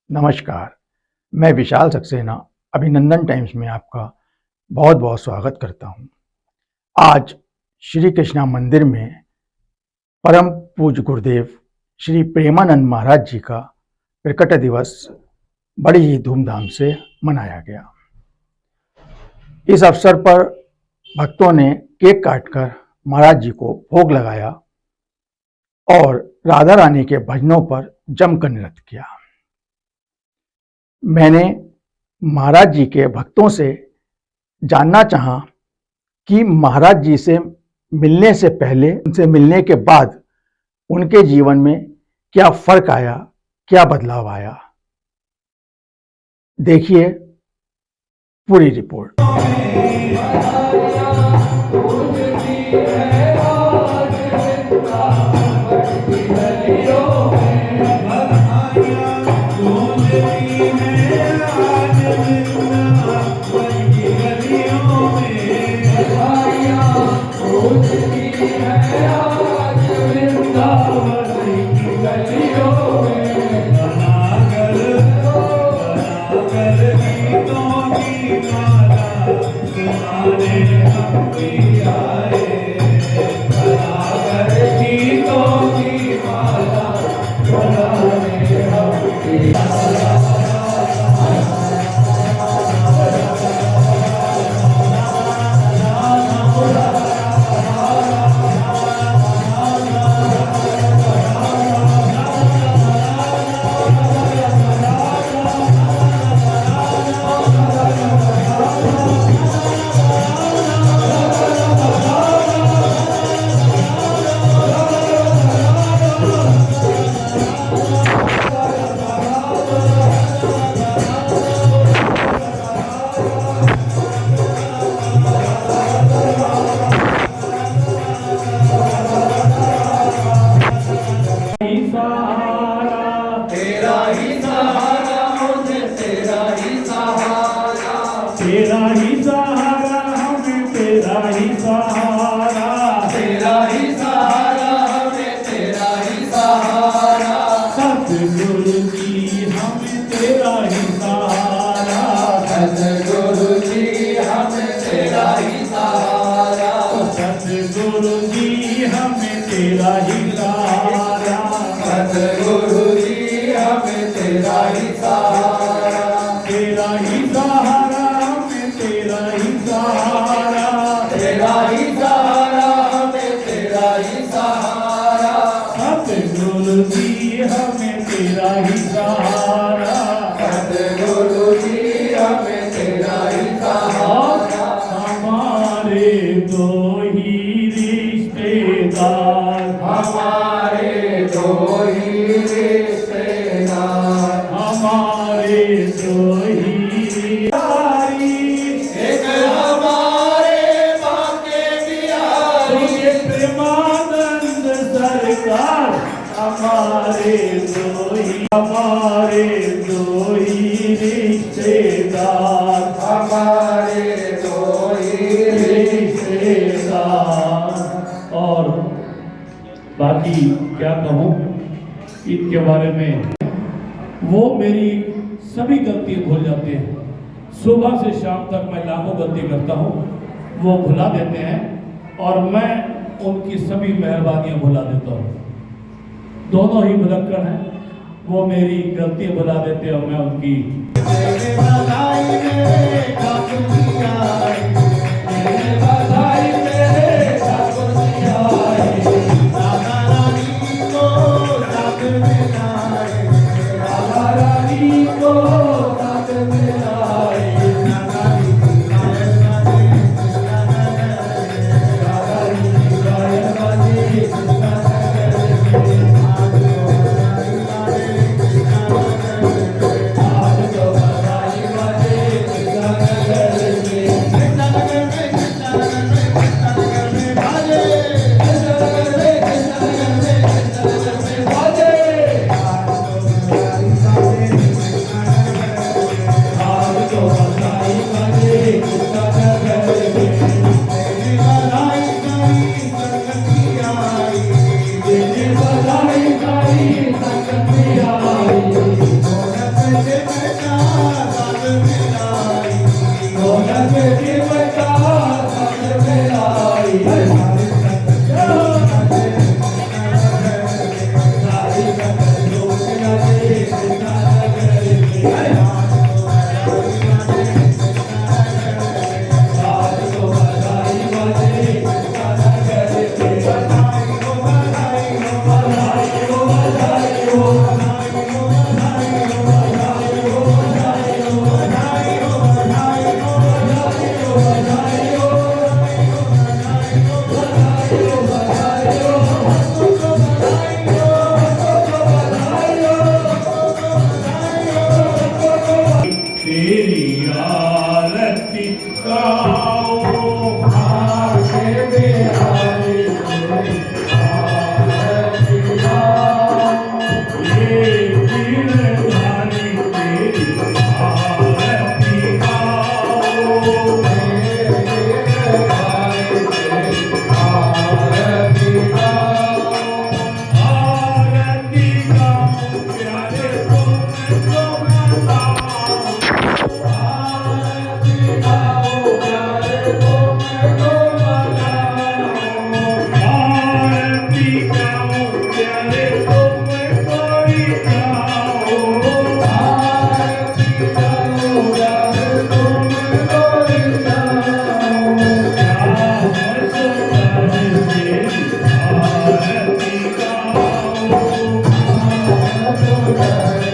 नमस्कार, मैं विशाल सक्सेना अभिनंदन टाइम्स में आपका बहुत बहुत स्वागत करता हूँ। आज श्री कृष्णा मंदिर में परम पूज्य गुरुदेव श्री प्रेमानंद महाराज जी का प्रकट दिवस बड़ी ही धूमधाम से मनाया गया। इस अवसर पर भक्तों ने केक काटकर महाराज जी को भोग लगाया और राधा रानी के भजनों पर जमकर नृत्य किया। मैंने महाराज जी के भक्तों से जानना चाहा कि महाराज जी से मिलने से पहले, उनसे मिलने के बाद उनके जीवन में क्या फर्क आया, क्या बदलाव आया। देखिए पूरी रिपोर्ट। तेरा ही सहारा हमें तेरा ही सहारा, तेरा ही सहारा हमें तेरा ही सहारा, सतगुरु जी हमें तेरा ही सहारा, सतगुरु जी हमें तेरा ही सहारा, सतगुरु जी हमें तेरा ही सहारा, सतगुरु जी हमें तेरा ही सहारा, तेरा ही सहारा हमें तेरा ही सहारा, तेरा ही सहारा हमें तेरा ही सहारा, सतगुरु जी हमें तेरा ही सहारा, सतगुरु जी हमें तेरा ही सहारा, हमारे दो ही रिश्तेदार, हमारे दो ही रिश्तेदार, हमारे दो ही एक हमारे बाके बिहारी, प्रेमानंद सरकार, हमारे दो ही रिश्तेदार, हमारे दो ही रिश्तेदार। और बाकी क्या कहूँ इनके बारे में, वो मेरी सभी गलती भूल जाते हैं। सुबह से शाम तक मैं लाखों गलती करता हूँ, वो भुला देते हैं और मैं उनकी सभी मेहरबानियाँ भुला देता हूँ। दोनों ही भुलक्कड़ हैं, वो मेरी गलती भुला देते और मैं उनकी। तेरी आरती गाओ आके बिहारी आरती गाओ ये गिरधारी तेरी आरती गाओ आरती गाओ आरती गाओ प्यारे तुमको मनाओ आरती गाओ प्यारे तुमको मनाओ आरती गाओ प्यारे तुमको गाओ आरती गाओ प्यारे तुमको गाओ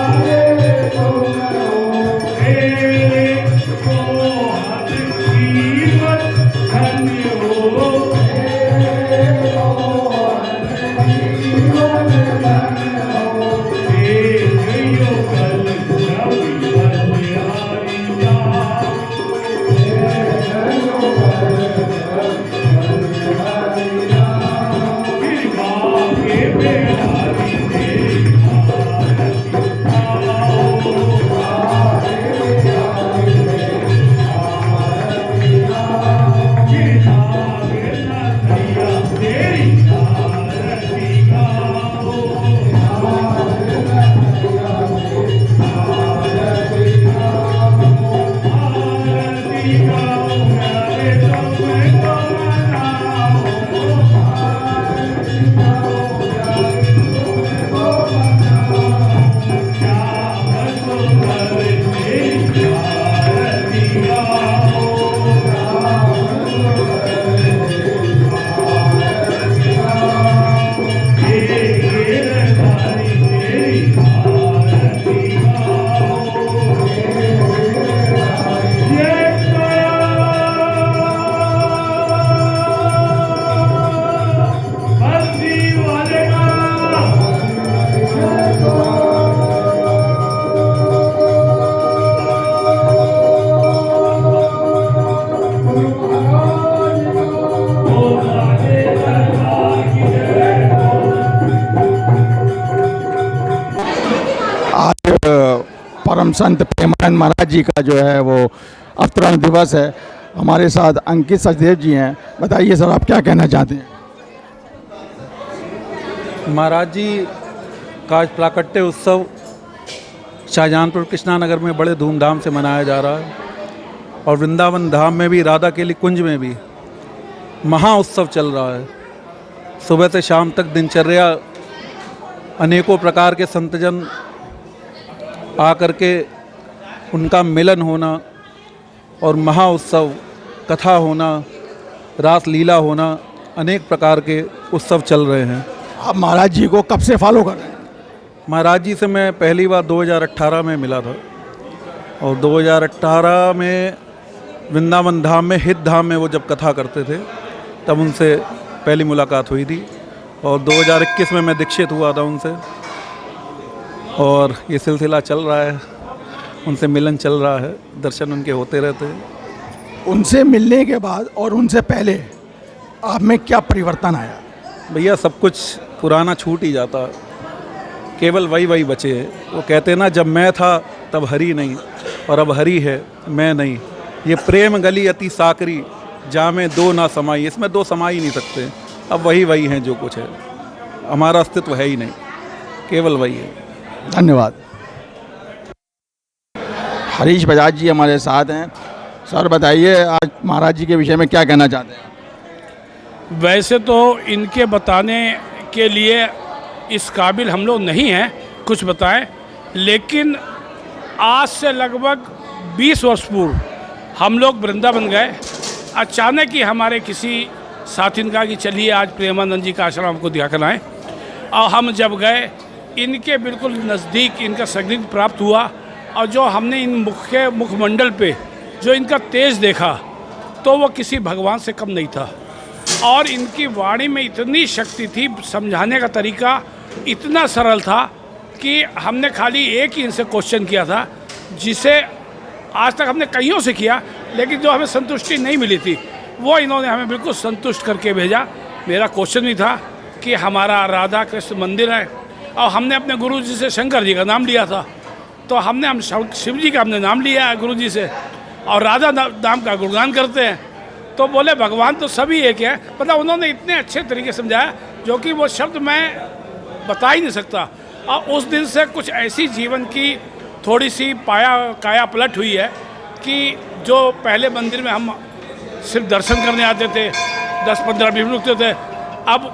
Oh परम संत प्रेमानंद महाराज जी का जो है वो अवतरण दिवस है। हमारे साथ अंकित सचदेव जी हैं। बताइए सर, आप क्या कहना चाहते हैं? महाराज जी का आज प्राकट्य उत्सव शाहजहानपुर कृष्णा नगर में बड़े धूमधाम से मनाया जा रहा है और वृंदावन धाम में भी, राधा केली कुंज में भी महा उत्सव चल रहा है। सुबह से शाम तक दिनचर्या, अनेकों प्रकार के संतजन आकर के उनका मिलन होना और महा उत्सव, कथा होना, रास लीला होना, अनेक प्रकार के उत्सव चल रहे हैं। आप महाराज जी को कब से फॉलो कर रहे हैं? महाराज जी से मैं पहली बार 2018 में मिला था और 2018 में वृंदावन धाम में, हित धाम में वो जब कथा करते थे तब उनसे पहली मुलाकात हुई थी और 2021 में मैं दीक्षित हुआ था उनसे और ये सिलसिला चल रहा है, उनसे मिलन चल रहा है, दर्शन उनके होते रहते हैं। उनसे मिलने के बाद और उनसे पहले आप में क्या परिवर्तन आया? भैया सब कुछ पुराना छूट ही जाता, केवल वही बचे हैं। वो कहते हैं ना, जब मैं था तब हरी नहीं और अब हरी है मैं नहीं। ये प्रेम गली अति साकरी, जा में दो ना समाई, इसमें दो समा ही नहीं सकते। अब वही हैं जो कुछ है, हमारा अस्तित्व है ही नहीं, केवल वही है। धन्यवाद। हरीश बजाज जी हमारे साथ हैं। सर बताइए, आज महाराज जी के विषय में क्या कहना चाहते हैं? वैसे तो इनके बताने के लिए इस काबिल हम लोग नहीं हैं कुछ बताएं, लेकिन आज से लगभग 20 वर्ष पूर्व हम लोग वृंदावन गए। अचानक ही हमारे किसी साथी ने कहा कि चलिए आज प्रेमानंद जी का आश्रम हमको दिखा कर आएँ। और हम जब गए, इनके बिल्कुल नज़दीक इनका संगीत प्राप्त हुआ और जो हमने इन मुखमंडल पे जो इनका तेज देखा तो वो किसी भगवान से कम नहीं था। और इनकी वाणी में इतनी शक्ति थी, समझाने का तरीका इतना सरल था कि हमने खाली एक ही इनसे क्वेश्चन किया था, जिसे आज तक हमने कईयों से किया लेकिन जो हमें संतुष्टि नहीं मिली थी, वो इन्होंने हमें बिल्कुल संतुष्ट करके भेजा। मेरा क्वेश्चन भी था कि हमारा राधा कृष्ण मंदिर है और हमने अपने गुरु जी से शंकर जी का नाम लिया था, तो हम शिव जी का हमने नाम लिया है गुरु जी से और राधा नाम का गुणगान करते हैं। तो बोले भगवान तो सभी एक है। मतलब उन्होंने इतने अच्छे तरीके से समझाया जो कि वो शब्द मैं बता ही नहीं सकता। और उस दिन से कुछ ऐसी जीवन की थोड़ी सी काया पलट हुई है कि जो पहले मंदिर में हम सिर्फ दर्शन करने आते थे, 10-15 मिनट रुकते थे, अब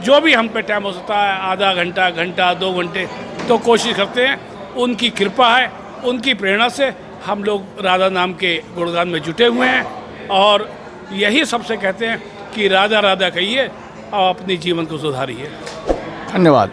जो भी हम पे टाइम हो सकता है, आधा घंटा 2 घंटे, तो कोशिश करते हैं। उनकी कृपा है, उनकी प्रेरणा से हम लोग राधा नाम के गुणगान में जुटे हुए हैं और यही सबसे कहते हैं कि राधा राधा कहिए और अपने जीवन को सुधारिए। धन्यवाद।